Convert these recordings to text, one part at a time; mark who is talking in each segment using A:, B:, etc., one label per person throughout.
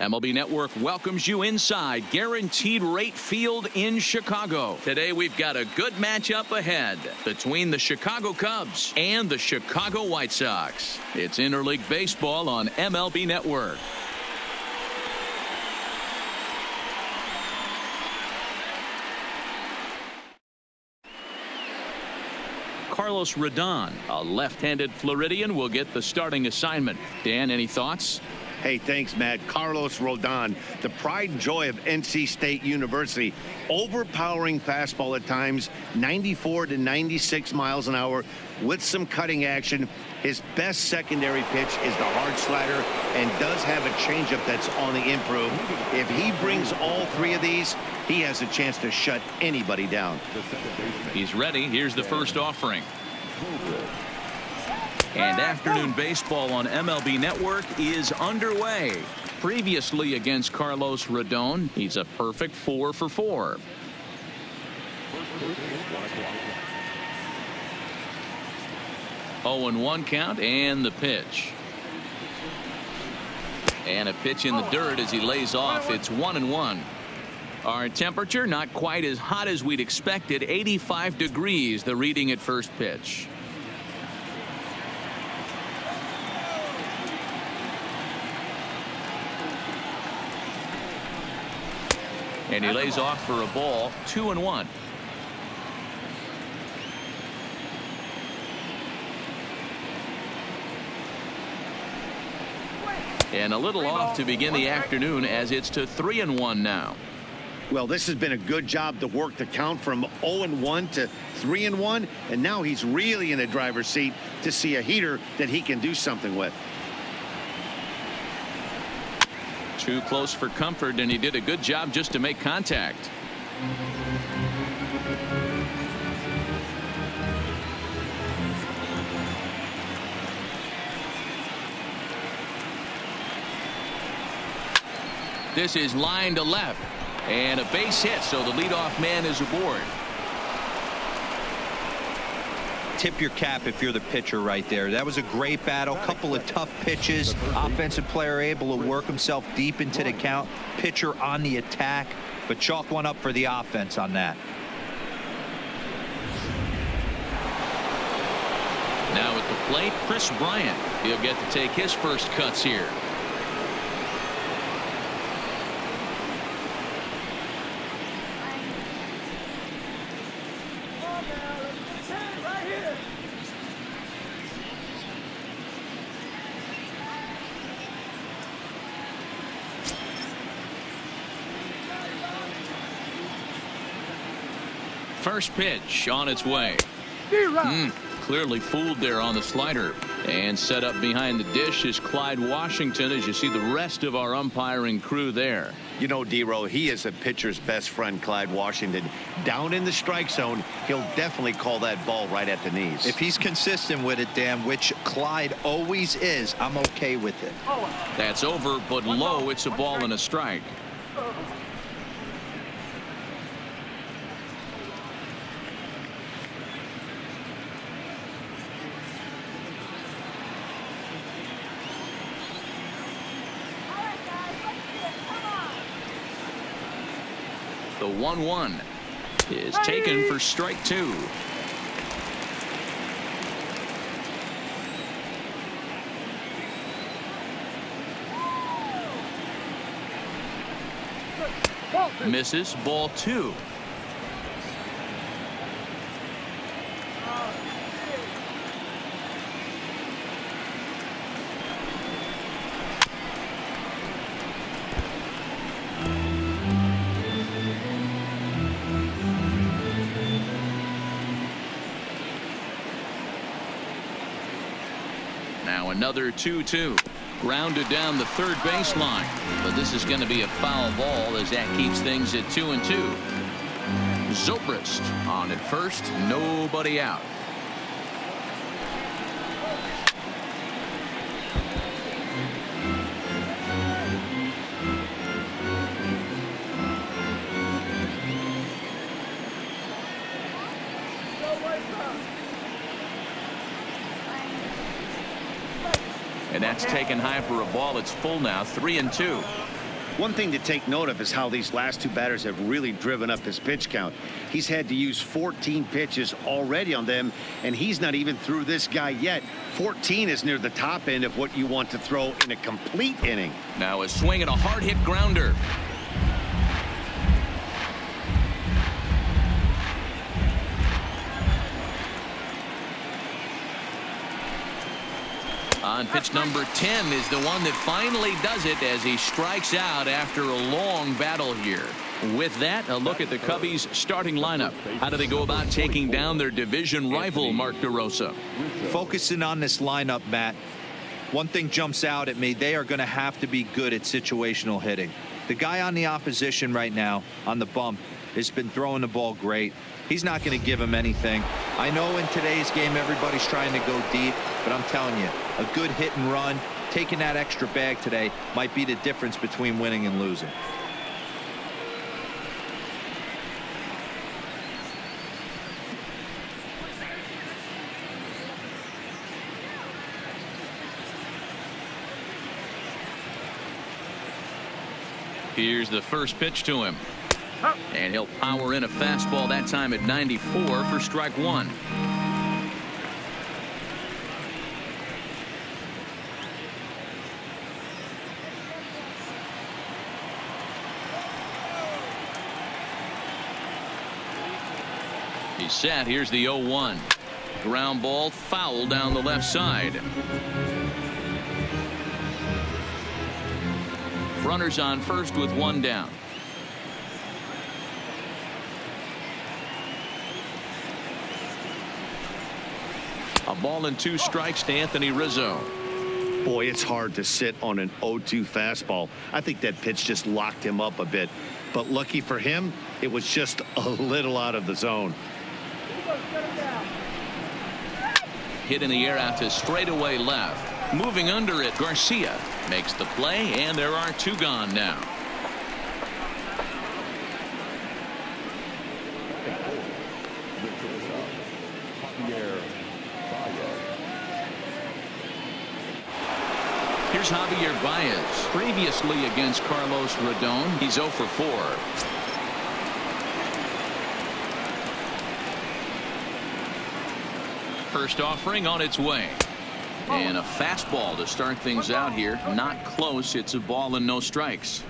A: MLB Network welcomes you inside Guaranteed Rate Field in Chicago. Today we've got a good matchup ahead between the Chicago Cubs and the Chicago White Sox. It's interleague baseball on MLB Network. Carlos Rodon, a left-handed Floridian, will get the starting assignment. Dan, any thoughts?
B: Hey, thanks, Matt. Carlos Rodon, the pride and joy of NC State University. Overpowering fastball at times, 94 to 96 miles an hour with some cutting action. His best secondary pitch is the hard slider and does have a changeup that's on the improve. If he brings all three of these, he has a chance to shut anybody down.
A: He's ready. Here's the first offering. And afternoon baseball on MLB Network is underway. Previously against Carlos Rodon, he's a perfect 4 for 4. Oh, and 1 count, and the pitch. And a pitch in the dirt as he lays off. It's 1-1. Our temperature not quite as hot as we'd expected. 85 degrees, the reading at first pitch. And he lays off for a ball. 2-1. And a little off to begin the afternoon as it's to 3-1 now.
B: Well, this has been a good job to work the count from 0-1 to 3-1, and now he's really in the driver's seat to see a heater that he can do something with.
A: Too close for comfort, and he did a good job just to make contact. This is line to left, and a base hit, so the leadoff man is aboard.
C: Tip your cap if you're the pitcher right there. That was a great battle. Couple of tough pitches. Offensive player able to work himself deep into the count. Pitcher on the attack, but chalk one up for the offense on that.
A: Now at the plate, Chris Bryant. He'll get to take his first cuts here. First pitch on its way. Clearly fooled there on the slider. And set up behind the dish is Clyde Washington, as you see the rest of our umpiring crew there.
B: You know, D-Row, he is a pitcher's best friend, Clyde Washington. Down in the strike zone, he'll definitely call that ball right at the knees.
C: If he's consistent with it, Dan, which Clyde always is, I'm okay with it.
A: That's over, but low. It's a ball and a strike. The 1-1 is taken for strike 2. Misses, ball 2. Now another 2-2. Grounded down the third baseline, but this is going to be a foul ball as that keeps things at 2-2. Zobrist on at first, nobody out. And that's taken high for a ball. It's full now, 3-2.
B: One thing to take note of is how these last two batters have really driven up his pitch count. He's had to use 14 pitches already on them, and he's not even through this guy yet. 14 is near the top end of what you want to throw in a complete inning.
A: Now a swing and a hard hit grounder. On pitch number 10 is the one that finally does it as he strikes out after a long battle here. With that, a look at the Cubbies' starting lineup. How do they go about taking down their division rival, Mark DeRosa?
C: Focusing on this lineup, Matt, one thing jumps out at me. They are going to have to be good at situational hitting. The guy on the opposition right now on the bump has been throwing the ball great. He's not going to give him anything. I know in today's game everybody's trying to go deep, but I'm telling you, a good hit and run, taking that extra bag today might be the difference between winning and losing.
A: Here's the first pitch to him. And he'll power in a fastball that time at 94 for strike one. He's set. Here's the 0-1. Ground ball foul down the left side. Runners on first with one down. A ball and two strikes to Anthony Rizzo.
B: Boy, it's hard to sit on an 0-2 fastball. I think that pitch just locked him up a bit. But lucky for him, it was just a little out of the zone.
A: Hit in the air out to straightaway left. Moving under it, Garcia makes the play, and there are two gone now. Here's Javier Baez. Previously against Carlos Rodon, he's 0 for 4. First offering on its way. And a fastball to start things out here. Not close. It's a ball and no strikes.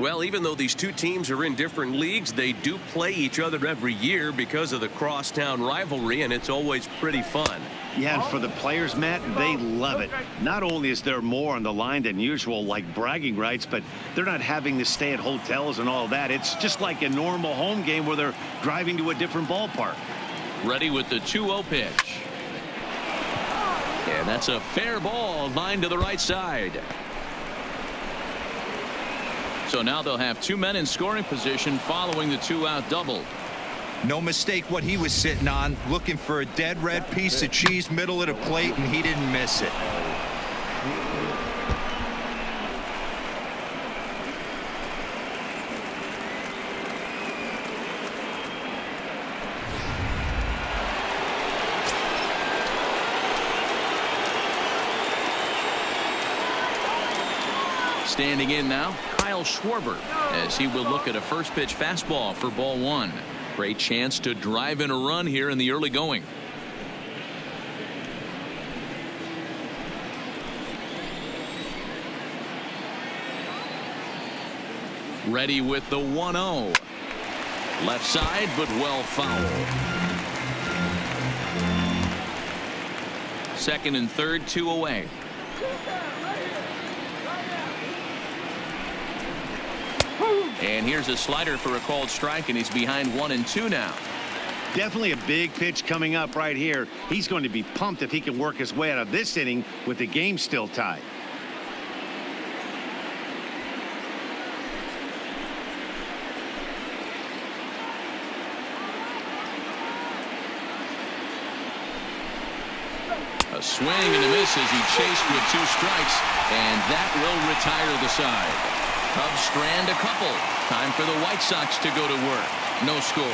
D: Well, even though these two teams are in different leagues, they do play each other every year because of the crosstown rivalry, and it's always pretty fun.
B: Yeah, and for the players, Matt, they love it. Not only is there more on the line than usual, like bragging rights, but they're not having to stay at hotels and all that. It's just like a normal home game where they're driving to a different ballpark.
A: Ready with the 2-0 pitch. And that's a fair ball, lined to the right side. So now they'll have two men in scoring position following the two-out double.
C: No mistake what he was sitting on, looking for a dead red piece of cheese middle of the plate, and he didn't miss it.
A: Standing in now, Kyle Schwarber, as he will look at a first pitch fastball for ball one. Great chance to drive in a run here in the early going. Ready with the 1-0. Left side, but well fouled. Second and third, two away. And here's a slider for a called strike, and he's behind 1-2 now.
B: Definitely a big pitch coming up right here. He's going to be pumped if he can work his way out of this inning with the game still tied.
A: A swing and a miss as he chased with two strikes, and that will retire the side. Cubs strand a couple. Time for the White Sox to go to work. No score.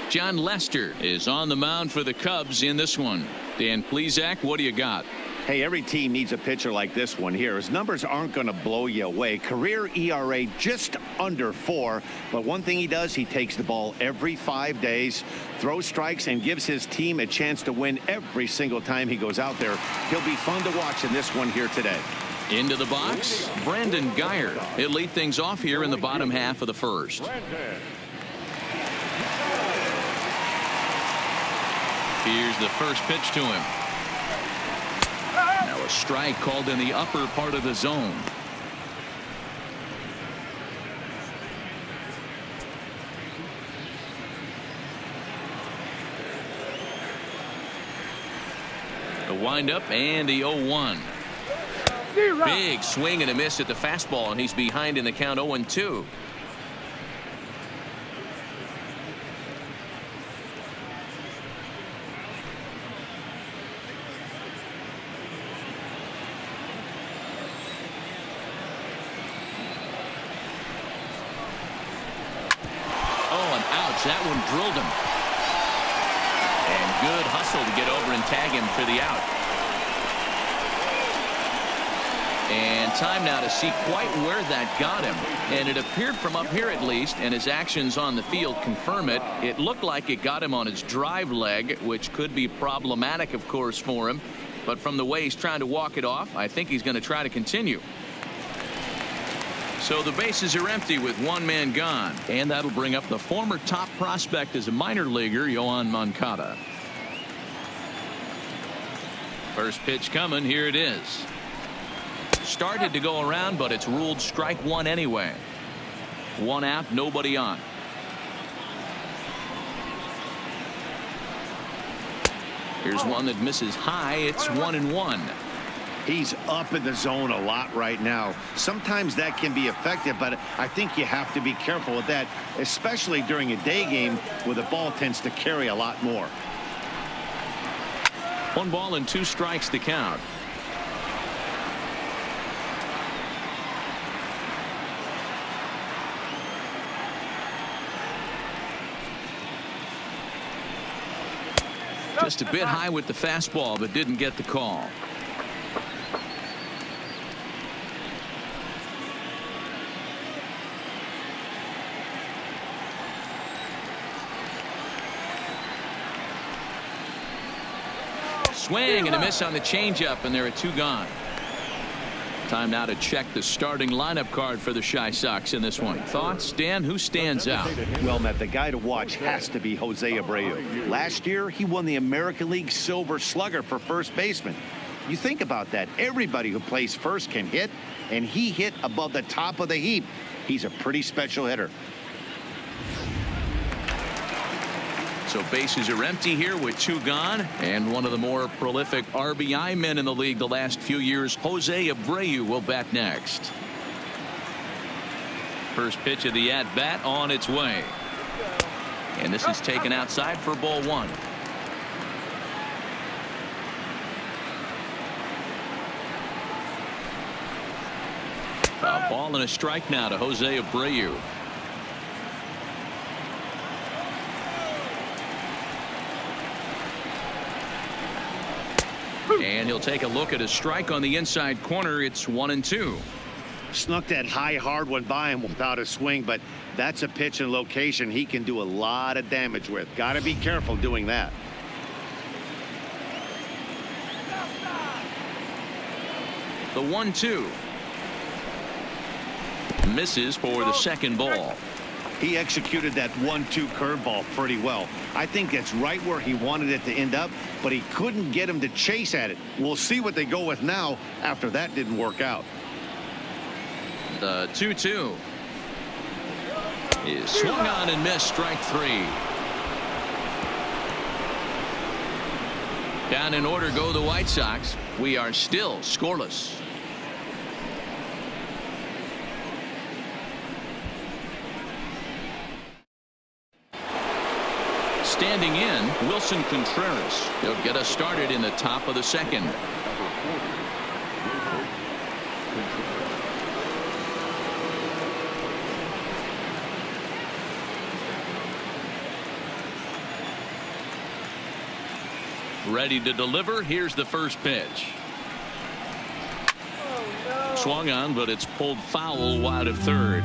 A: John Lester is on the mound for the Cubs in this one. Dan Plesac, what do you got?
B: Hey, every team needs a pitcher like this one here. His numbers aren't going to blow you away. Career ERA just under 4. But one thing he does, he takes the ball every 5 days, throws strikes, and gives his team a chance to win every single time he goes out there. He'll be fun to watch in this one here today.
A: Into the box, Brandon Geyer. He'll lead things off here in the bottom half of the first. Here's the first pitch to him. Now a strike called in the upper part of the zone. The windup and the 0-1. Big swing and a miss at the fastball, and he's behind in the count 0-2. That one drilled him. And good hustle to get over and tag him for the out. And time now to see quite where that got him. And it appeared from up here at least, and his actions on the field confirm it. It looked like it got him on his drive leg, which could be problematic, of course, for him. But from the way he's trying to walk it off, I think he's going to try to continue. So the bases are empty with one man gone, and that'll bring up the former top prospect as a minor leaguer, Yoan Moncada. First pitch coming. Here it is. Started to go around, but it's ruled strike one anyway. One out, nobody on. Here's one that misses high. It's 1-1.
B: He's up in the zone a lot right now. Sometimes that can be effective, but I think you have to be careful with that, especially during a day game where the ball tends to carry a lot more.
A: 1 ball and 2 strikes to count. Just a bit high with the fastball, but didn't get the call. Swing and a miss on the changeup, and there are 2 gone. Time now to check the starting lineup card for the Chi Sox in this one. Thoughts, Dan? Who stands out?
B: Well, Matt, the guy to watch has to be Jose Abreu. Last year, he won the American League Silver Slugger for first baseman. You think about that. Everybody who plays first can hit, and he hit above the top of the heap. He's a pretty special hitter.
A: So bases are empty here with 2 gone, and one of the more prolific RBI men in the league the last few years, Jose Abreu, will bat next. First pitch of the at-bat on its way. And this is taken outside for ball 1. A ball and a strike now to Jose Abreu. And he'll take a look at a strike on the inside corner. It's 1-2.
B: Snuck that high hard one by him without a swing, but that's a pitch and location he can do a lot of damage with. Got to be careful doing that.
A: The 1-2 misses for the second ball.
B: He executed that 1-2 curveball pretty well. I think that's right where he wanted it to end up, but he couldn't get him to chase at it. We'll see what they go with now after that didn't work out.
A: The 2-2 is swung on and missed, strike 3. Down in order go the White Sox. We are still scoreless. Standing in, Wilson Contreras. He'll get us started in the top of the second. Ready to deliver. Here's the first pitch. Swung on, but it's pulled foul wide of third.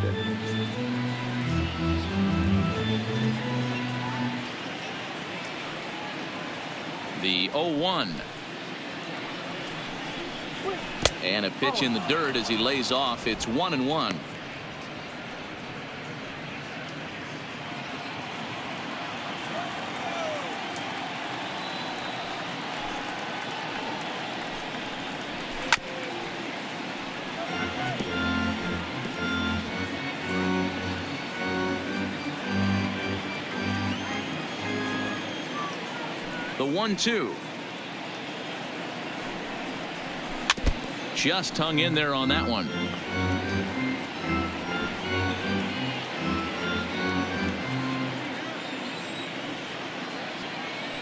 A: The 0-1. And a pitch in the dirt as he lays off. It's 1-1. The 1-2. Just hung in there on that one.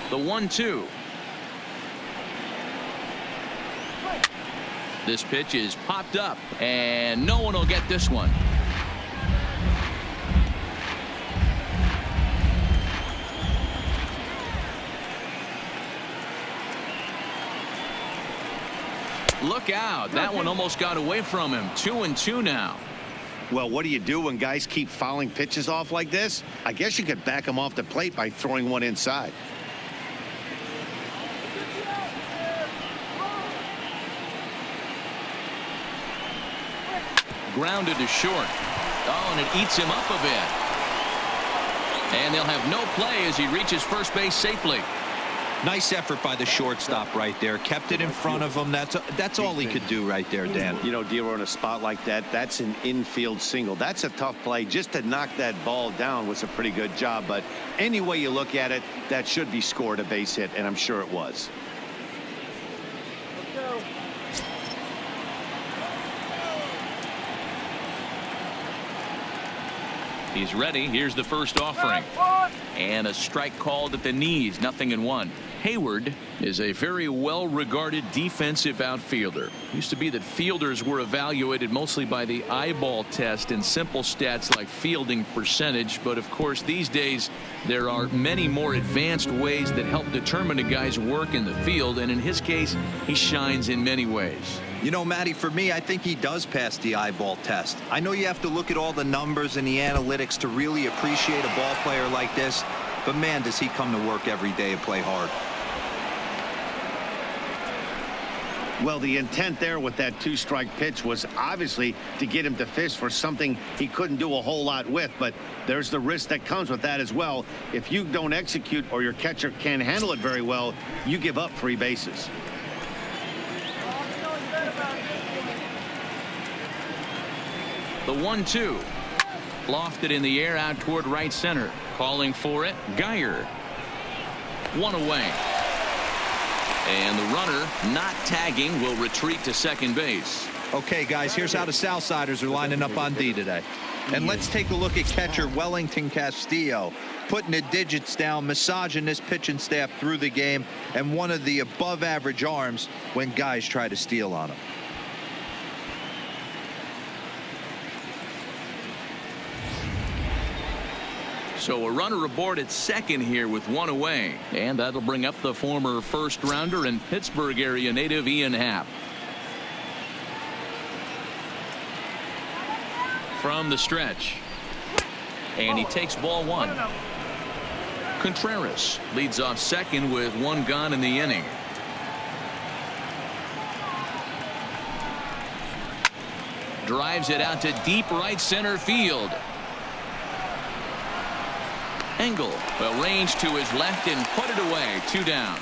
A: The 1-2. This pitch is popped up, and no one will get this one. Look out. That one almost got away from him. 2-2 now.
B: Well, what do you do when guys keep fouling pitches off like this? I guess you could back them off the plate by throwing one inside.
A: Grounded to short. Oh, and it eats him up a bit. And they'll have no play as he reaches first base safely.
C: Nice effort by the shortstop right there. Kept it in front of him. That's all he could do right there, Dan.
B: You know, dealer in a spot like that, that's an infield single. That's a tough play. Just to knock that ball down was a pretty good job. But any way you look at it, that should be scored a base hit, and I'm sure it was.
A: He's ready. Here's the first offering. And a strike called at the knees. 0-1. Hayward is a very well-regarded defensive outfielder. Used to be that fielders were evaluated mostly by the eyeball test and simple stats like fielding percentage. But of course, these days, there are many more advanced ways that help determine a guy's work in the field. And in his case, he shines in many ways.
C: You know, Matty, for me, I think he does pass the eyeball test. I know you have to look at all the numbers and the analytics to really appreciate a ball player like this, but man, does he come to work every day and play hard.
B: Well, the intent there with that two-strike pitch was obviously to get him to fish for something he couldn't do a whole lot with, but there's the risk that comes with that as well. If you don't execute or your catcher can't handle it very well, you give up free bases.
A: The 1-2. Lofted in the air out toward right center. Calling for it, Geyer. One away. And the runner, not tagging, will retreat to second base.
C: Okay, guys, here's how the Southsiders are lining up on D today. And let's take a look at catcher Wellington Castillo, putting the digits down, massaging this pitching staff through the game, and one of the above-average arms when guys try to steal on him.
A: So a runner aboard at second here with one away. And that'll bring up the former first-rounder and Pittsburgh area native Ian Happ. From the stretch. And he takes ball one. Contreras leads off second with one gone in the inning. Drives it out to deep right center field. Engel will range to his left and put it away. 2 down.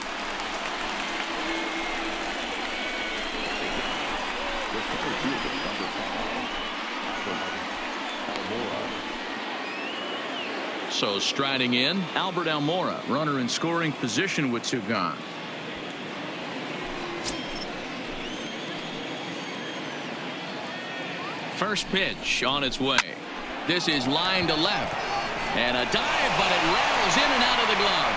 A: So striding in, Albert Almora, runner in scoring position with 2 gone. First pitch on its way. This is line to left. And a dive, but it rattles in and out of the glove.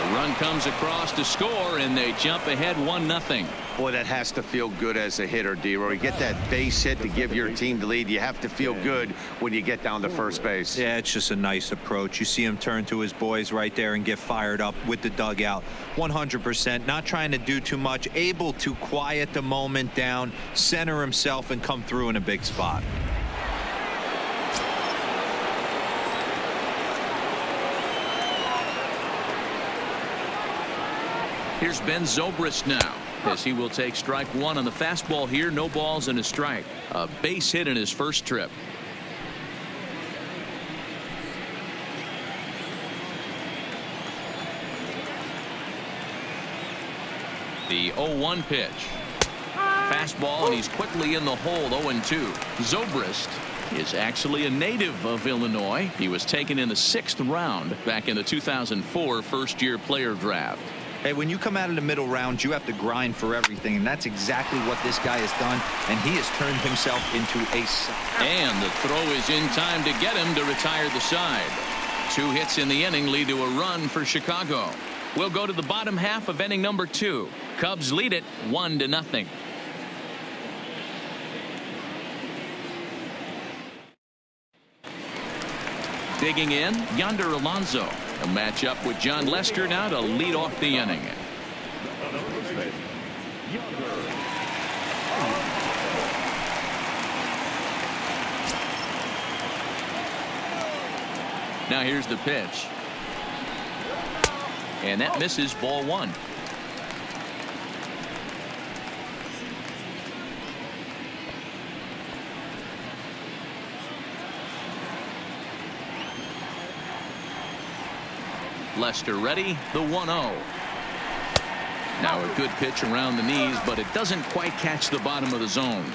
A: The run comes across to score, and they jump ahead 1-0.
B: Boy, that has to feel good as a hitter, D-Roy. You get that base hit to give your team the lead. You have to feel good when you get down to first base.
C: Yeah, it's just a nice approach. You see him turn to his boys right there and get fired up with the dugout. 100%, not trying to do too much, able to quiet the moment down, center himself, and come through in a big spot.
A: Here's Ben Zobrist now, as he will take strike one on the fastball here. No balls and a strike. A base hit in his first trip. The 0-1 pitch. Fastball, and he's quickly in the hole. 0-2. Zobrist is actually a native of Illinois. He was taken in the 6th round back in the 2004 first-year player draft.
C: Hey, when you come out of the middle rounds, you have to grind for everything, and that's exactly what this guy has done, and he has turned himself into a...
A: And the throw is in time to get him to retire the side. 2 hits in the inning lead to a run for Chicago. We'll go to the bottom half of inning number 2. Cubs lead it 1-0. Digging in, Yonder Alonso. A matchup with John Lester now to lead off the inning. Now here's the pitch. And that misses, ball 1. Lester ready, the 1-0. Now a good pitch around the knees, but it doesn't quite catch the bottom of the zone.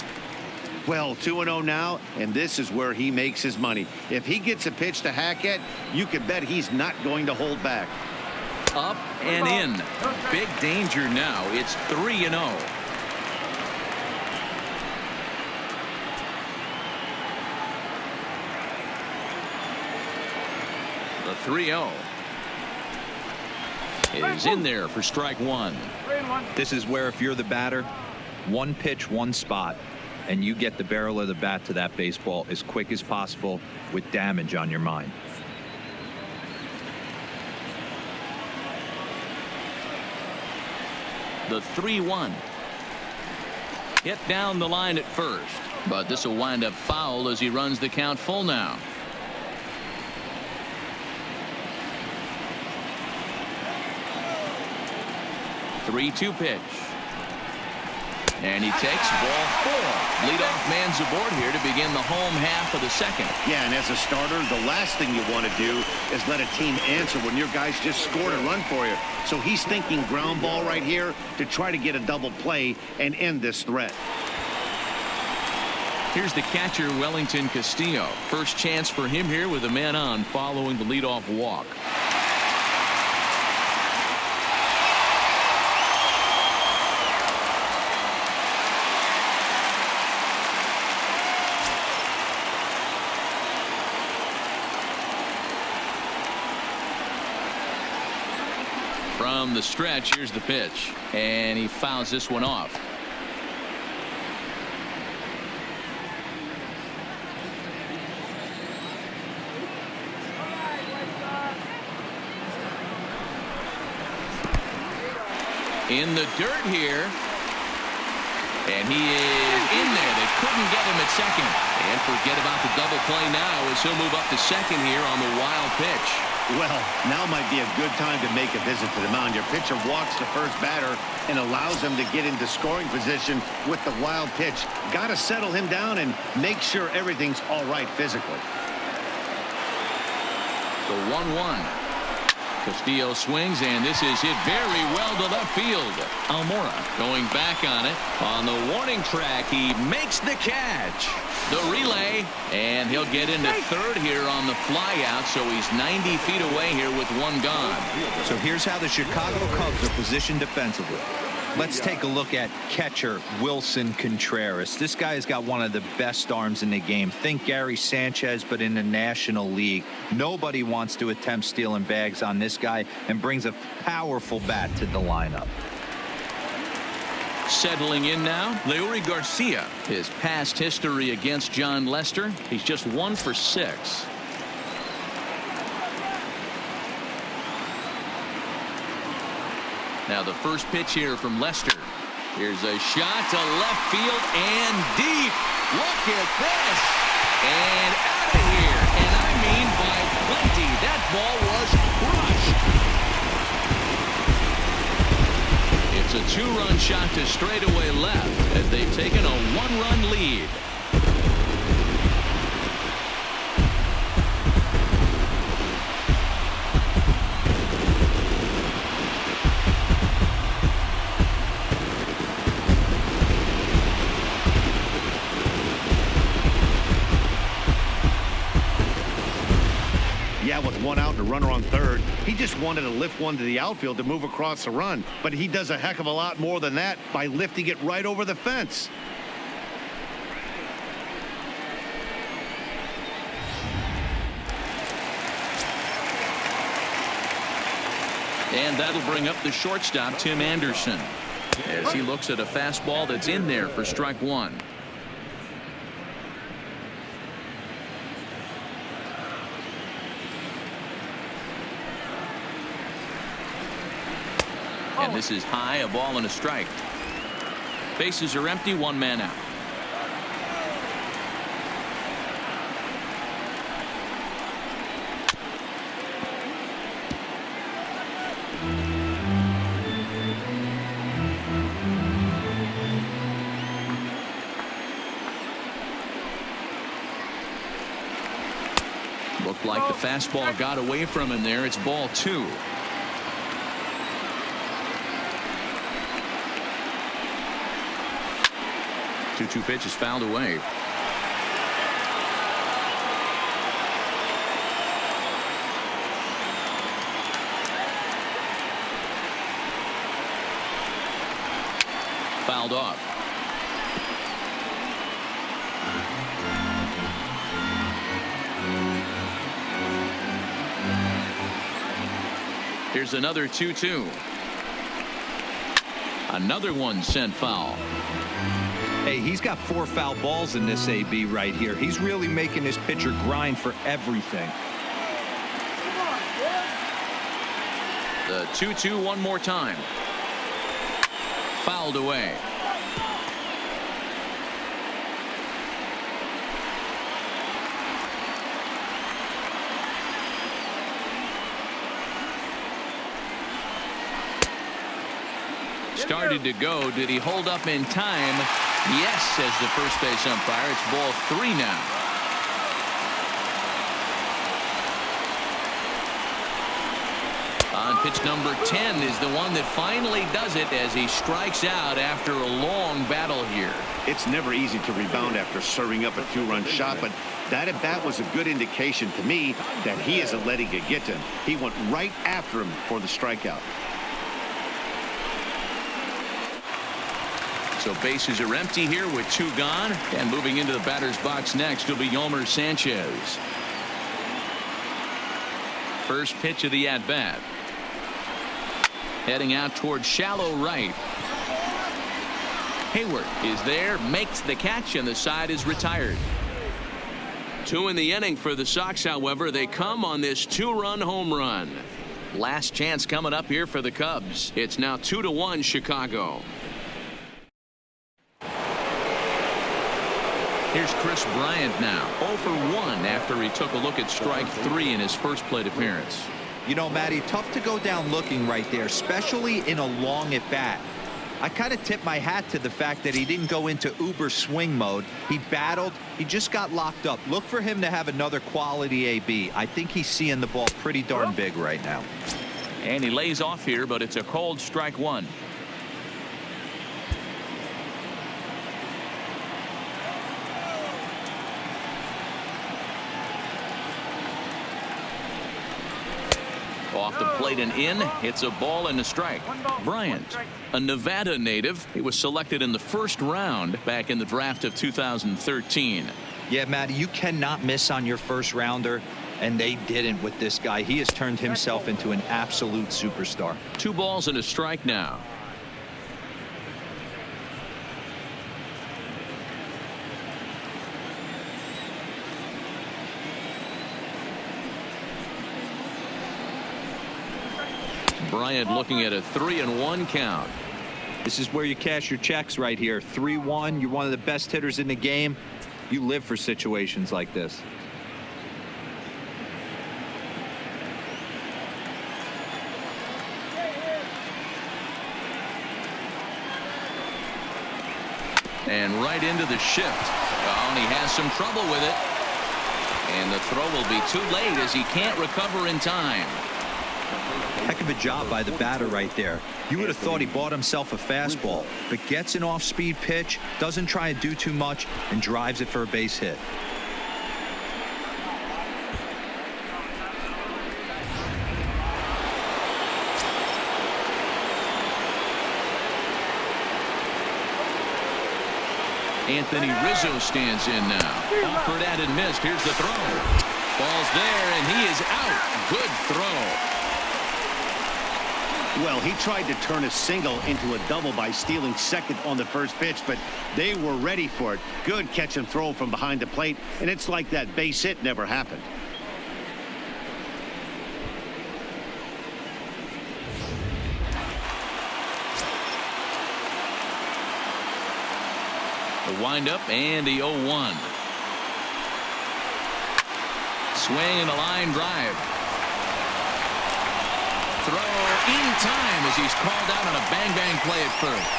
B: Well, 2-0 now, and this is where he makes his money. If he gets a pitch to hack at, you can bet he's not going to hold back.
A: Up and in. Big danger now. It's 3-0. The 3-0 is in there for strike 1.
C: This is where, if you're the batter, 1 pitch, 1 spot, and you get the barrel of the bat to that baseball as quick as possible with damage on your mind.
A: The 3-1. Hit down the line at first, but this will wind up foul as he runs the count full now. 3-2 pitch. And he takes ball 4. Leadoff man's aboard here to begin the home half of the second.
B: Yeah, and as a starter, the last thing you want to do is let a team answer when your guys just scored a run for you. So he's thinking ground ball right here to try to get a double play and end this threat.
A: Here's the catcher, Wellington Castillo. First chance for him here with a man on following the leadoff walk. From the stretch, here's the pitch, and he fouls this one off. In the dirt here, and he is in there. They couldn't get him at second, and forget about the double play now as he'll move up to second here on the wild pitch.
B: Well, now might be a good time to make a visit to the mound. Your pitcher walks the first batter and allows him to get into scoring position with the wild pitch. Got to settle him down and make sure everything's all right physically.
A: The 1-1. Castillo swings, and this is hit very well to left field. Almora going back on it. On the warning track, he makes the catch. The relay, and he'll get into third here on the flyout, so he's 90 feet away here with one gone.
C: So here's how the Chicago Cubs are positioned defensively. Let's take a look at catcher Wilson Contreras. This guy has got one of the best arms in the game. Think Gary Sanchez, but in the National League. Nobody wants to attempt stealing bags on this guy, and brings a powerful bat to the lineup.
A: Settling in now, Leury Garcia. His past history against John Lester, he's just 1 for 6. Now the first pitch here from Lester. Here's a shot to left field and deep. Look at this. And out of here. And I mean by plenty. That ball was crushed. It's a 2-run shot to straightaway left as they've taken a 1-run lead.
B: Yeah, with 1 out and a runner on third, he just wanted to lift one to the outfield to move across the run. But he does a heck of a lot more than that by lifting it right over the fence.
A: And that'll bring up the shortstop, Tim Anderson, as he looks at a fastball that's in there for strike 1. And this is high, a ball and a strike. Bases are empty, 1 man out. Looked like the fastball got away from him there. It's ball 2. Two pitch is fouled away. Fouled off. Here's another 2-2. Another one sent foul.
C: Hey, he's got 4 foul balls in this AB right here. He's really making his pitcher grind for everything.
A: The 2-2 one more time. Fouled away. Started to go. Did he hold up in time? Yes, says the first base umpire. It's ball 3 now. On pitch number 10 is the one that finally does it as he strikes out after a long battle here.
B: It's never easy to rebound after serving up a 2-run shot, but that at bat was a good indication to me that he isn't letting it get to him. He went right after him for the strikeout.
A: So bases are empty here with 2 gone, and moving into the batter's box next will be Yolmer Sanchez. First pitch of the at-bat. Heading out towards shallow right. Hayward is there, makes the catch, and the side is retired. 2 in the inning for the Sox. However, they come on this 2-run home run. Last chance coming up here for the Cubs. It's now 2-1 Chicago. Here's Chris Bryant now, 0 for 1 after he took a look at strike 3 in his first plate appearance.
C: You know, Matty, tough to go down looking right there, especially in a long at bat. I kind of tip my hat to the fact that he didn't go into uber swing mode. He battled. He just got locked up. Look for him to have another quality AB. I think he's seeing the ball pretty darn big right now.
A: And he lays off here, but it's a called strike 1. Off the plate and in. It's a ball and a strike. Bryant, a Nevada native. He was selected in the first round back in the draft of 2013.
C: Yeah, Matty, you cannot miss on your first rounder, and they didn't with this guy. He has turned himself into an absolute superstar.
A: 2 balls and a strike now. Bryant looking at a 3-1 count.
C: This is where you cash your checks right here. 3-1. You're one of the best hitters in the game. You live for situations like this.
A: And right into the shift. Oh, and he has some trouble with it. And the throw will be too late as he can't recover in time.
C: Heck of a job by the batter right there. You would have thought he bought himself a fastball, but gets an off-speed pitch, doesn't try to do too much, and drives it for a base hit.
A: Anthony Rizzo stands in now. Offered at and missed. Here's the throw. Ball's there, and he is out. Good throw.
B: Well, he tried to turn a single into a double by stealing second on the first pitch, but they were ready for it. Good catch and throw from behind the plate, and it's like that base hit never happened.
A: The windup and the 0-1. Swing and a line drive. Throw in time as he's called out on a bang-bang play at first.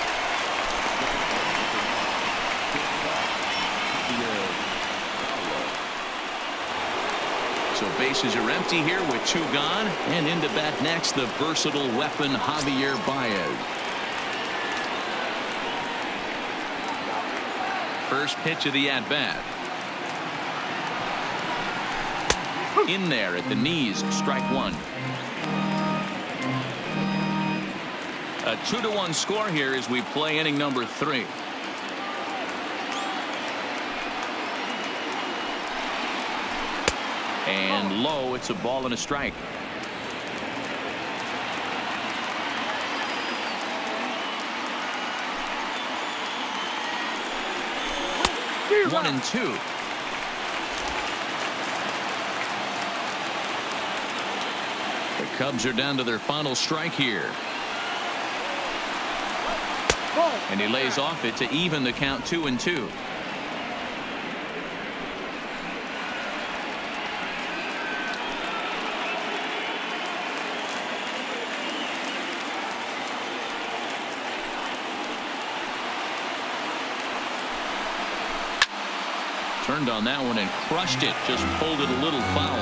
A: So bases are empty here with 2 gone. And into bat next, the versatile weapon Javier Baez. First pitch of the at-bat. In there at the knees, strike 1. A 2-1 score here as we play inning number 3. And low, it's a ball and a strike. One and 2. The Cubs are down to their final strike here. And he lays off it to even the count 2-2. Turned on that one and crushed it. Just pulled it a little foul.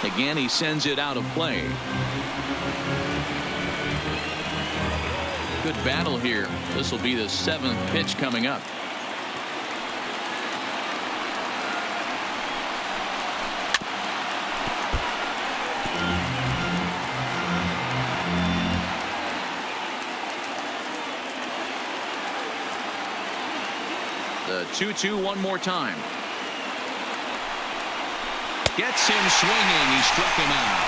A: Again, he sends it out of play. Good battle here. This will be the 7th pitch coming up. The 2-2 one more time. Gets him swinging. He struck him out.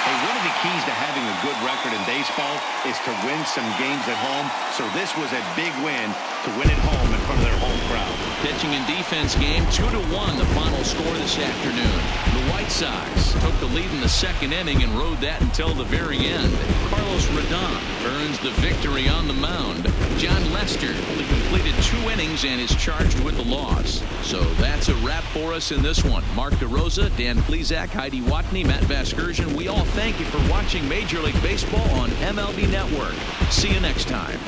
B: Hey, one of the keys to having a good record in baseball is to win some games at home. So this was a big win to win at home in front of their home crowd.
A: Pitching and defense game, 2-1 the final score this afternoon. The White Sox took the lead in the 2nd inning and rode that until the very end. Carlos Rodon earns the victory on the mound. John Lester only completed 2 innings and is charged with the loss. So that's a wrap for us in this one. Mark DeRosa, Dan Plesac, Heidi Watney, Matt Vasgersian. We all thank you for watching Major League Baseball on MLB Network. See you next time.